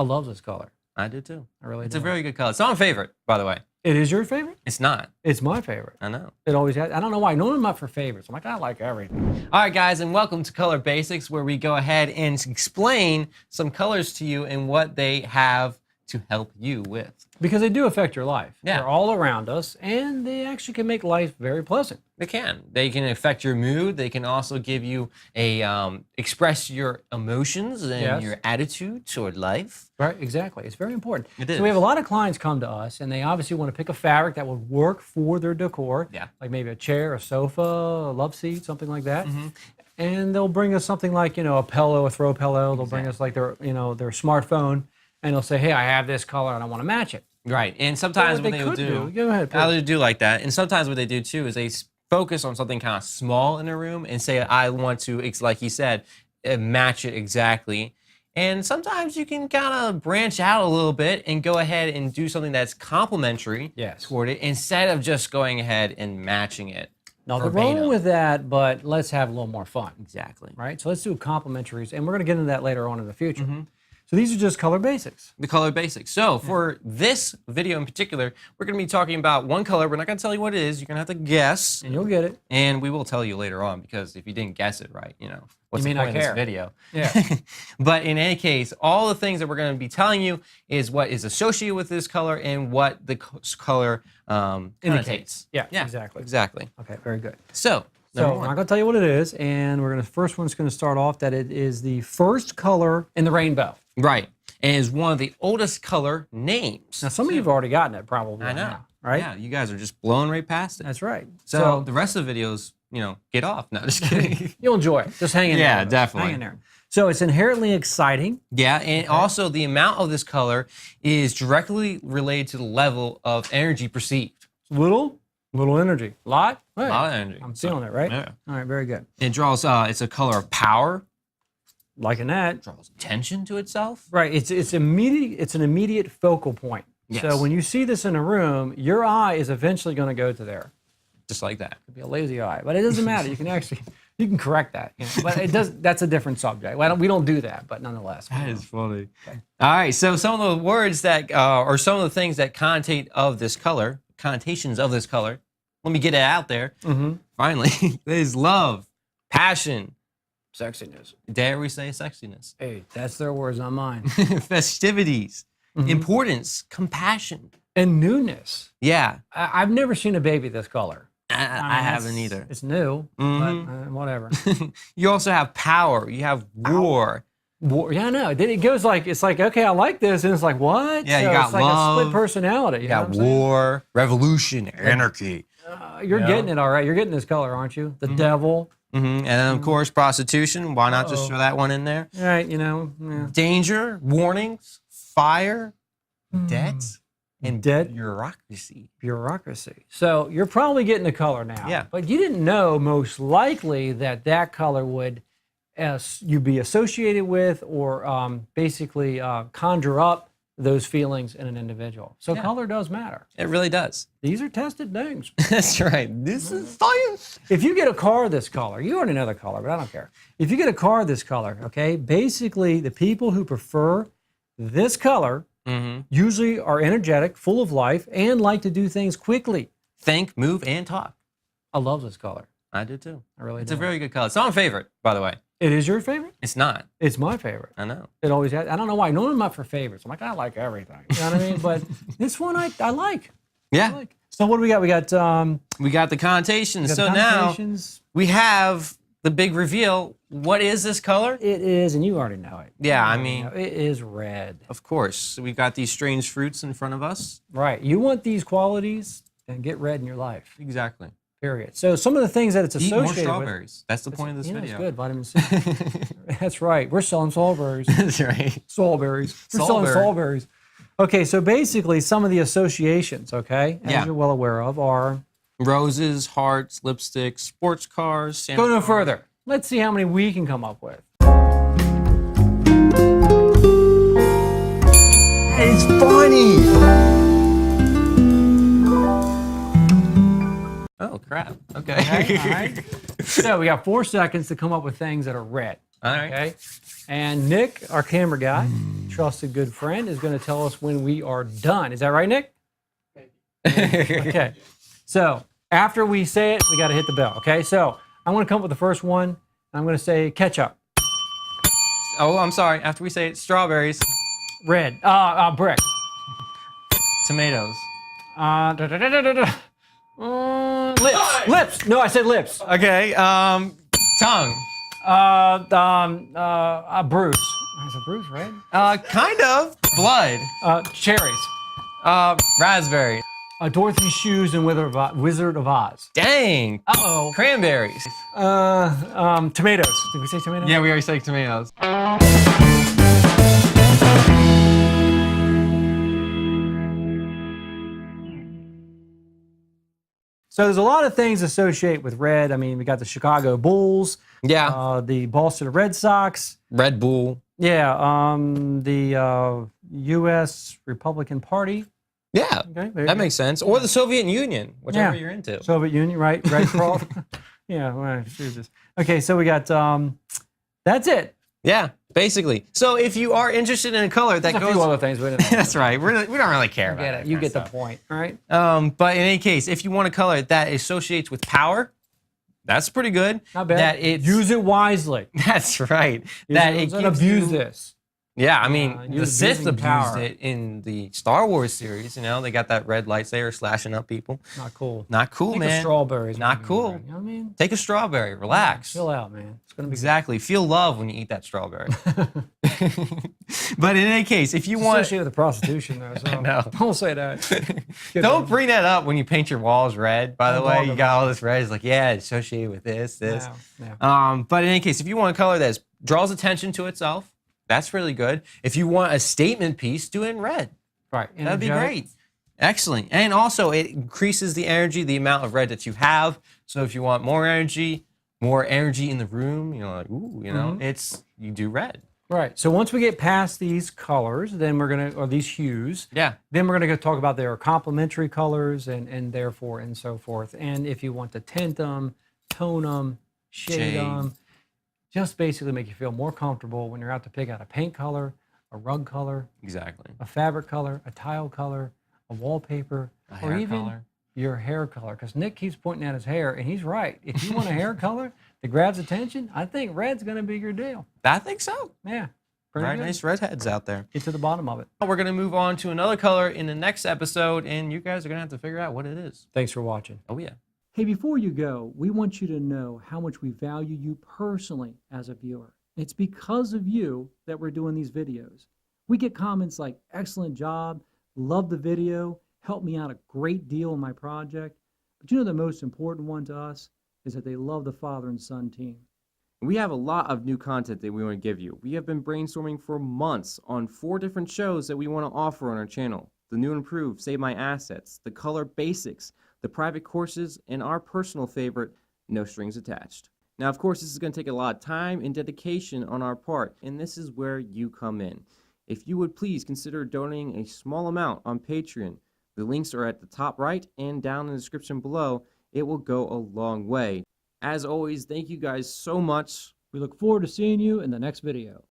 I love this color. I do too. I really It's do. a very good color. It's not my favorite, by the way. It is your favorite? It's not. It's my favorite. I know. It always has. I don't know why. Normally I'm not for favorites. I'm like, I like everything. All right, guys, and welcome to Color Basics, where we go ahead and explain some colors to you and what they have to help you with. Because they do affect your life. Yeah. They're all around us, and they actually can make life very pleasant. They can. They can affect your mood. They can also give you a express your emotions and your attitude toward life. Right, exactly. It's very important. It is. So we have a lot of clients come to us, and they obviously want to pick a fabric that would work for their decor. Yeah. Like maybe a chair, a sofa, a love seat, something like that. And they'll bring us something like, a pillow, a throw pillow. They'll bring us like their smartphone, and they'll say, hey, I have this color and I want to match it. Right, and sometimes what they will do, go ahead, they do like that, and sometimes what they do too is they focus on something kind of small in a room and say, I want to, like he said, match it exactly. And sometimes you can kind of branch out a little bit and go ahead and do something that's complementary toward it instead of just going ahead and matching it. Nothing wrong with that, but let's have a little more fun. Exactly. Right, so let's do complementaries, and we're going to get into that later on in the future. So these are just color basics. The color basics. So for this video in particular, we're going to be talking about one color. We're not going to tell you what it is. You're going to have to guess. And you'll get it. And we will tell you later on, because if you didn't guess it right, what's the point of this video? Yeah. But in any case, all the things that we're going to be telling you is what is associated with this color and what the color indicates. Yeah, exactly. Exactly. Okay, very good. So I'm not going to tell you what it is, and first one's going to start off that it is the first color in the rainbow. Right. And is one of the oldest color names. Now, some of you have already gotten it, probably. I know. Now, right? Yeah, you guys are just blowing right past it. That's right. So the rest of the videos, get off. No, just kidding. You'll enjoy it. Just hang in there. Yeah, definitely. Hang in there. So it's inherently exciting. Yeah, and also the amount of this color is directly related to the level of energy perceived. Little energy. Lot? A lot of energy. I'm feeling it, right? Yeah. All right, very good. It draws, it's a color of power. Liking that. Draws attention to itself. Right, it's immediate. It's an immediate focal point. Yes. So when you see this in a room, your eye is eventually going to go to there. Just like that. Could be a lazy eye, but it doesn't matter. You can correct that. But it does. That's a different subject. We don't do that, but nonetheless. That is funny. Okay. All right. So some of the words that, or some of the things that connotations of this color. Let me get it out there. Finally, is love, passion, sexiness. Dare we say sexiness? Hey, that's their words, not mine. Festivities, importance, compassion, and newness. Yeah. I've never seen a baby this color. I haven't either. It's new, but whatever. You also have power. You have war. War. Yeah, I know. It goes like, it's like, okay, I like this, and it's like, what? Yeah, so you got it's like love. a split personality. You got war, revolution, anarchy. You're getting it all right. You're getting this color, aren't you? The devil. And then, of course, prostitution. Why not just throw that one in there? Right, Danger, warnings, fire, debt, and bureaucracy. Bureaucracy. So you're probably getting the color now. Yeah. But you didn't know, most likely, that color would you be associated with or basically conjure up those feelings in an individual. So color does matter. It really does. These are tested things. That's right. This is science. If you get a car this color, you already know the color, but I don't care. If you get a car this color, okay, basically the people who prefer this color usually are energetic, full of life, and like to do things quickly. Think, move, and talk. I love this color. I do too. I really do. It's a very good color. It's not my favorite, by the way. It is your favorite? It's not. It's my favorite. I know. It always has. I don't know why. Normally I'm not for favorites. I'm like, I like everything. You know what I mean? But this one I like. Yeah. I like. So what do we got? We got the connotations. So now we have the big reveal. What is this color? It is, and you already know it. Yeah, I mean, it is red. Of course. So we've got these strange fruits in front of us. Right. You want these qualities, and get red in your life. Exactly. Period. So some of the things that it's associated with. Eat more strawberries. That's the point of this video. It's good, vitamin C. That's right. We're selling strawberries. That's right. Strawberries. We're selling strawberries. Okay, so basically some of the associations, okay, as you're well aware of, are roses, hearts, lipsticks, sports cars. Go no further. Let's see how many we can come up with. It's funny. Oh, crap. Okay. All right. So we got 4 seconds to come up with things that are red. All right. Okay. And Nick, our camera guy, trusted good friend, is going to tell us when we are done. Is that right, Nick? Okay. So after we say it, we got to hit the bell. Okay. So I'm going to come up with the first one. I'm going to say ketchup. Oh, I'm sorry. After we say it, strawberries, Red. Brick. tomatoes. Lips. Lips. No, I said lips. Okay. Tongue. Bruce. Is it Bruce, right? Kind of. Blood. Cherries. Raspberry. Dorothy's shoes and Wizard of Oz. Dang. Uh-oh. Cranberries. Tomatoes. Did we say tomatoes? Yeah, we already said tomatoes. So there's a lot of things associated with red. I mean, we got the Chicago Bulls, Yeah. the Boston Red Sox, Red Bull. yeah, the U.S. Republican Party. Yeah. Okay, there you That go. makes sense. Or the Soviet Union, whichever Yeah. you're into. Soviet Union, right? Red Cross. Yeah. Well, okay, so we got. That's it. Yeah, basically. So if you are interested in a color that There's a goes, few other things. We didn't that's right. We don't really care about get it. it. You get the point, all right? But in any case, if you want a color that associates with power, that's pretty good. Not bad. That it's Use it wisely. That's right. Use That it, it don't gives abuse you, this. Yeah, I mean, you're the Sith abusing abused power. it in the Star Wars series. You know, they got that red lightsaber slashing up people. Not cool. Not cool, Think of man. strawberries. Not when cool. you're red, you know what I mean? Take a strawberry. Relax. Chill out, man. It's gonna be Exactly. Feel love when you eat that strawberry. But in any case, if you want, associated with the prostitution, though. So know. don't say that. Good don't one. bring that up when you paint your walls red. By the Don't way, talk you about got all this red. It's like, yeah, it's associated with this. No, no. But in any case, if you want a color that draws attention to itself, that's really good. If you want a statement piece, do it in red. Right. That'd be Energetic. great. Excellent. And also, it increases the energy, the amount of red that you have. So if you want more energy in the room, you know, like, ooh, you know, you do red. Right. So once we get past these colors, then we're gonna, or these hues, Yeah. then we're gonna go talk about their complementary colors and therefore and so forth. And if you want to tint them, tone them, shade them, just basically make you feel more comfortable when you're out to pick out a paint color, a rug color, Exactly. a fabric color, a tile color, a wallpaper, A or hair even color. your hair color. Because Nick keeps pointing at his hair, and he's right. If you want a hair color that grabs attention, I think red's gonna be your deal. I think so. Yeah. Pretty Very good. nice redheads out there. Get to the bottom of it. We're going to move on to another color in the next episode, and you guys are going to have to figure out what it is. Thanks for watching. Oh, yeah. Hey, before you go, we want you to know how much we value you personally as a viewer. It's because of you that we're doing these videos. We get comments like, excellent job, love the video, helped me out a great deal in my project. But you know the most important one to us is that they love the father and son team. We have a lot of new content that we want to give you. We have been brainstorming for months on 4 different shows that we want to offer on our channel. The new and improved Save My Assets, the color basics, the private courses, and our personal favorite, No Strings Attached. Now, of course, this is going to take a lot of time and dedication on our part, and this is where you come in. If you would please consider donating a small amount on Patreon, the links are at the top right and down in the description below. It will go a long way. As always, thank you guys so much. We look forward to seeing you in the next video.